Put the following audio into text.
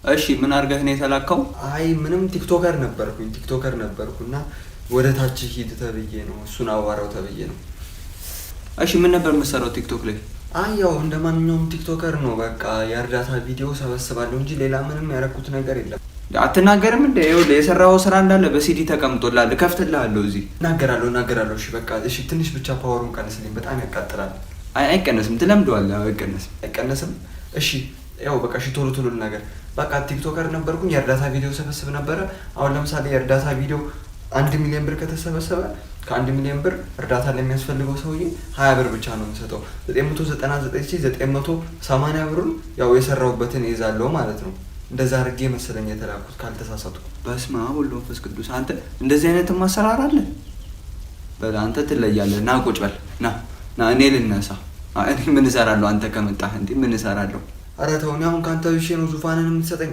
እሺ ምን አርገህ ነው የተላከው? አይ ምንም ቲክቶከር ነበርኩና ወደ ታች ሂድ ተብዬ ነው እሱን አዋራው ተብዬ ነው። እሺ ምን ነበር የምትሰራው ቲክቶክ ላይ? አይ ያው እንደማንኛውም ቲክቶከር ነው በቃ የእርዳታ ቪዲዮ ሰበስባለሁ እንጂ ሌላ ምንም ያረኩት ነገር የለም። አትናገርም እንዴ? ይኸውልህ የሰራው ስራ እንዳለ በሲዲ ተቀምጦልሃል፣ ከፍትልሃለሁ እዚህ። እናገራለሁ። እሺ በቃ እሺ ትንሽ ብቻ ፓወሩን ቀንስልኝ፣ በጣም ያቃጥላል። አይቀነስም፣ ትለምደዋለህ። አይቀነስም። እሺ ያው በቃ እሺ ቶሎ ልናገር። በቃ ቲክቶከር ነበርኩኝ፣ የእርዳታ ቪዲዮ ሰበስብ ነበረ። አሁን ለምሳሌ የእርዳታ ቪዲዮ 1 ሚሊዮን ብር ከተሰበሰበ ከ1 ሚሊዮን ብር እርዳታ ለሚያስፈልገው ሰውዬ 20 ብር ብቻ ነው የምሰጠው። 999980 ብሩን ያው የሰራሁበትን ይዛለሁ ማለት ነው። እንደዛ አድርጌ መሰለኝ የተላኩት ካልተሳሳትኩ። በስመ አብ ወወልድ ወመንፈስ ቅዱስ። አንተ እንደዚህ አይነት ማሰራር አለ? በል አንተ ትለያለህ። ና ቁጭ በል። ና እኔ ልነሳ። እኔ ምን እሰራለሁ? አንተ ከመጣህ እንዴ ምን እሰራለሁ? ኧረ ተው፣ እኔ አሁን ካንተ ብሼ ነው ዙፋንን የምትሰጠኝ?